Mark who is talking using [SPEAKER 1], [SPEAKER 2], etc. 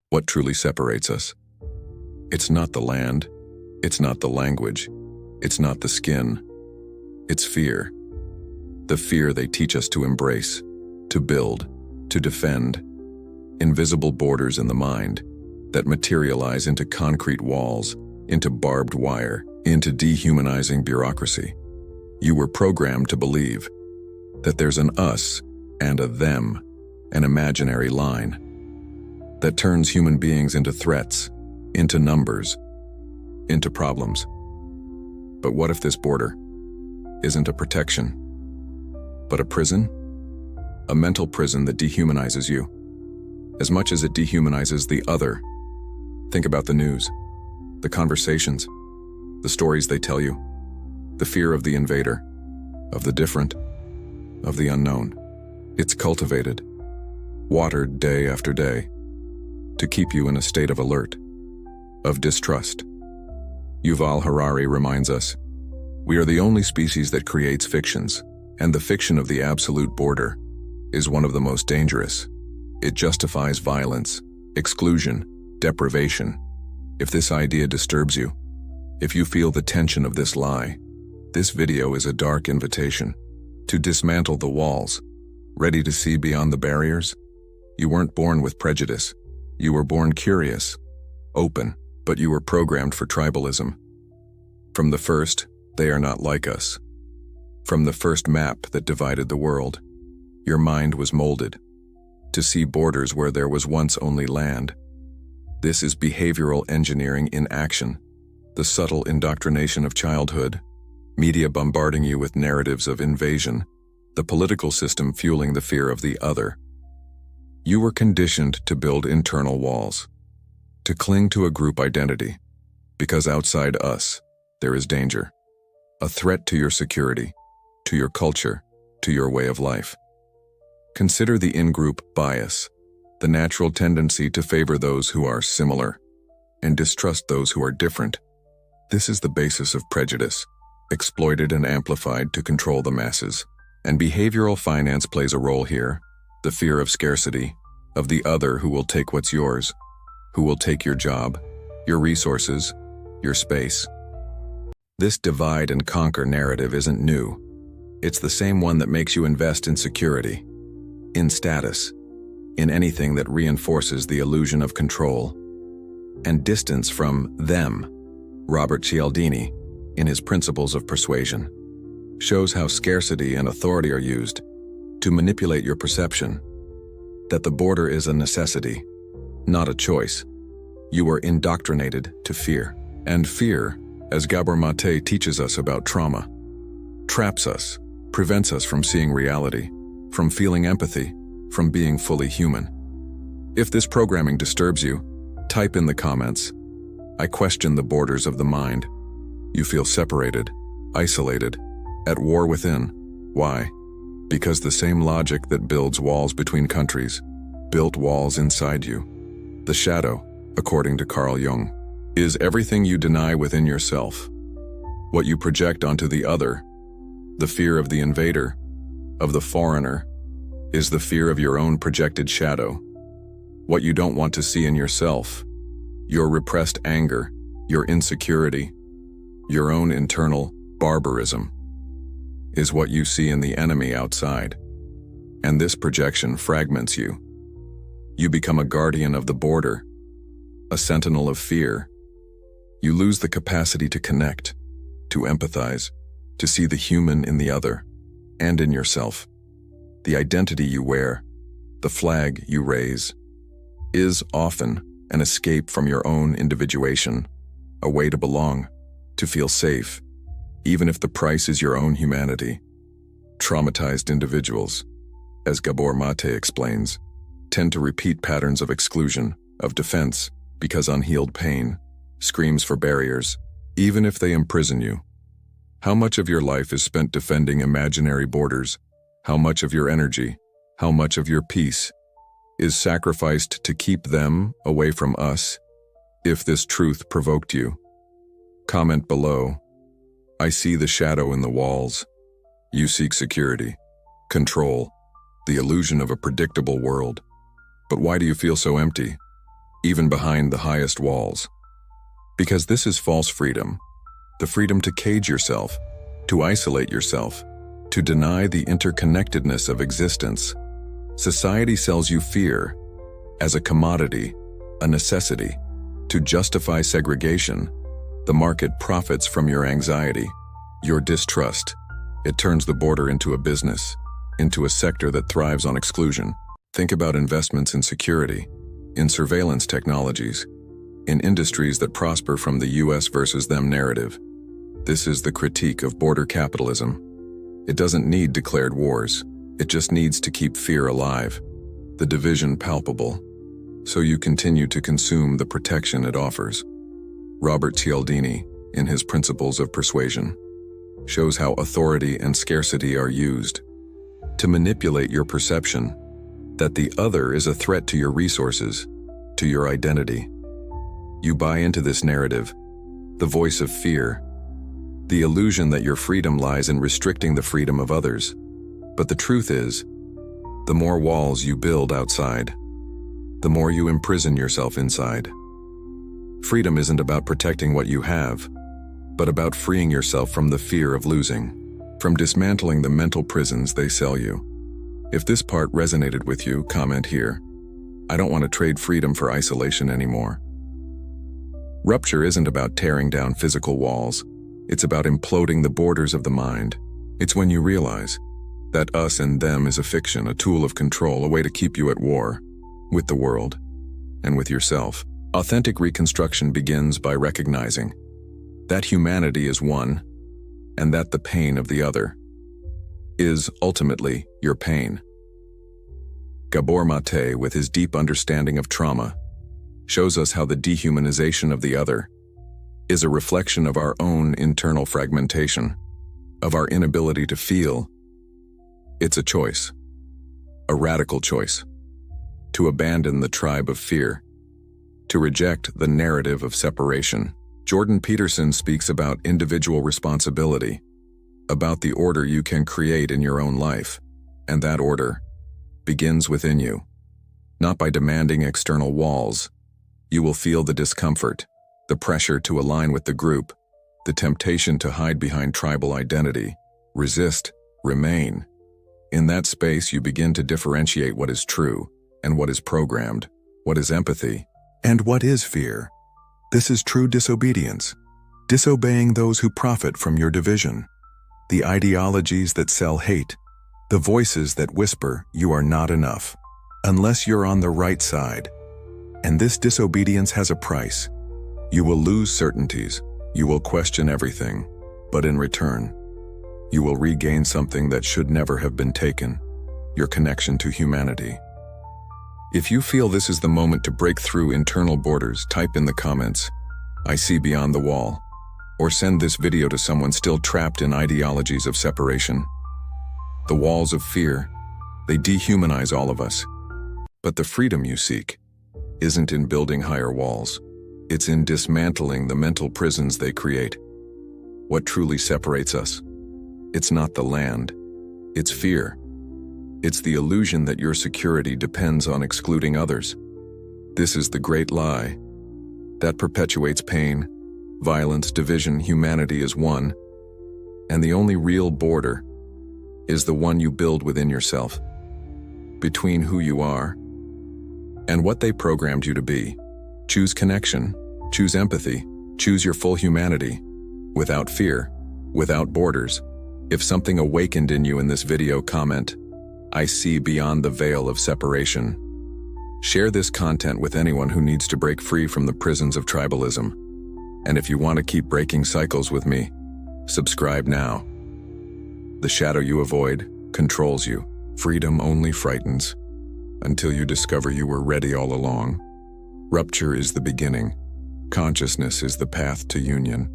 [SPEAKER 1] What truly separates us? It's not the land, it's not the language, it's not the skin, it's fear. The fear they teach us to embrace, to build, to defend. Invisible borders in the mind that materialize into concrete walls, into barbed wire, into dehumanizing bureaucracy. You were programmed to believe that there's an us and a them, an imaginary line that turns human beings into threats, into numbers, into problems. But what if this border isn't a protection, but a prison? A mental prison that dehumanizes you, as much as it dehumanizes the other. Think about the news, the conversations, the stories they tell you, the fear of the invader, of the different, of the unknown. It's cultivated, watered day after day, to keep you in a state of alert, of distrust. Yuval Harari reminds us, we are the only species that creates fictions, and the fiction of the absolute border is one of the most dangerous. It justifies violence, exclusion, deprivation. If this idea disturbs you, if you feel the tension of this lie, this video is a dark invitation to dismantle the walls. Ready to see beyond the barriers? You weren't born with prejudice. You were born curious, open, but you were programmed for tribalism. From the first, they are not like us. From the first map that divided the world, your mind was molded to see borders where there was once only land. This is behavioral engineering in action, the subtle indoctrination of childhood, media bombarding you with narratives of invasion, the political system fueling the fear of the other. You were conditioned to build internal walls, to cling to a group identity, because outside us, there is danger, a threat to your security, to your culture, to your way of life. Consider the in-group bias, the natural tendency to favor those who are similar and distrust those who are different. This is the basis of prejudice, exploited and amplified to control the masses. And behavioral finance plays a role here, the fear of scarcity, of the other who will take what's yours, who will take your job, your resources, your space. This divide and conquer narrative isn't new. It's the same one that makes you invest in security, in status, in anything that reinforces the illusion of control and distance from them. Robert Cialdini, in his Principles of Persuasion, shows how scarcity and authority are used to manipulate your perception, that the border is a necessity, not a choice. You are indoctrinated to fear. And fear, as Gabor Mate teaches us about trauma, traps us, prevents us from seeing reality, from feeling empathy, from being fully human. If this programming disturbs you, type in the comments, I question the borders of the mind. You feel separated, isolated, at war within. Why? Because the same logic that builds walls between countries built walls inside you. The shadow, according to Carl Jung, is everything you deny within yourself. What you project onto the other, the fear of the invader, of the foreigner, is the fear of your own projected shadow. What you don't want to see in yourself, your repressed anger, your insecurity, your own internal barbarism, is what you see in the enemy outside. And this projection fragments you. You become a guardian of the border, a sentinel of fear. You lose the capacity to connect, to empathize, to see the human in the other, and in yourself. The identity you wear, the flag you raise, is often an escape from your own individuation, a way to belong, to feel safe, even if the price is your own humanity. Traumatized individuals, as Gabor Mate explains, tend to repeat patterns of exclusion, of defense, because unhealed pain screams for barriers, even if they imprison you. How much of your life is spent defending imaginary borders? How much of your energy, how much of your peace is sacrificed to keep them away from us? If this truth provoked you, comment below. I see the shadow in the walls. You seek security, control, the illusion of a predictable world. But why do you feel so empty? even behind the highest walls. Because this is false freedom, the freedom to cage yourself, to isolate yourself, to deny the interconnectedness of existence. Society sells you fear as a commodity, a necessity. To justify segregation, the market profits from your anxiety, your distrust. It turns the border into a business, into a sector that thrives on exclusion. Think about investments in security, in surveillance technologies, in industries that prosper from the US versus them narrative. This is the critique of border capitalism. It doesn't need declared wars. It just needs to keep fear alive, the division palpable, so you continue to consume the protection it offers. Robert Cialdini, in his Principles of Persuasion, shows how authority and scarcity are used to manipulate your perception that the other is a threat to your resources, to your identity. You buy into this narrative, the voice of fear, the illusion that your freedom lies in restricting the freedom of others. But the truth is, the more walls you build outside, the more you imprison yourself inside. Freedom isn't about protecting what you have, but about freeing yourself from the fear of losing, from dismantling the mental prisons they sell you. If this part resonated with you, comment here. I don't want to trade freedom for isolation anymore. Rupture isn't about tearing down physical walls. It's about imploding the borders of the mind. It's when you realize that us and them is a fiction, a tool of control, a way to keep you at war with the world and with yourself. Authentic reconstruction begins by recognizing that humanity is one and that the pain of the other is ultimately your pain. Gabor Mate, with his deep understanding of trauma, shows us how the dehumanization of the other is a reflection of our own internal fragmentation, of our inability to feel. It's a choice, a radical choice, to abandon the tribe of fear, to reject the narrative of separation. Jordan Peterson speaks about individual responsibility, about the order you can create in your own life, and that order begins within you. Not by demanding external walls. You will feel the discomfort, the pressure to align with the group, the temptation to hide behind tribal identity, resist, remain. In that space, you begin to differentiate what is true and what is programmed, what is empathy, and what is fear. This is true disobedience, disobeying those who profit from your division, the ideologies that sell hate, the voices that whisper you are not enough, unless you're on the right side. And this disobedience has a price. You will lose certainties, you will question everything, but in return, you will regain something that should never have been taken, your connection to humanity. If you feel this is the moment to break through internal borders, type in the comments, "I see beyond the wall," or send this video to someone still trapped in ideologies of separation. The walls of fear, they dehumanize all of us. But the freedom you seek isn't in building higher walls. It's in dismantling the mental prisons they create. What truly separates us? It's not the land, it's fear. It's the illusion that your security depends on excluding others. This is the great lie that perpetuates pain, violence, division. Humanity is one, and the only real border is the one you build within yourself, between who you are and what they programmed you to be. Choose connection, choose empathy, choose your full humanity, without fear, without borders. If something awakened in you in this video, comment, "I see beyond the veil of separation." Share this content with anyone who needs to break free from the prisons of tribalism. And if you want to keep breaking cycles with me, subscribe now. The shadow you avoid controls you. Freedom only frightens until you discover you were ready all along. Rupture is the beginning. Consciousness is the path to union.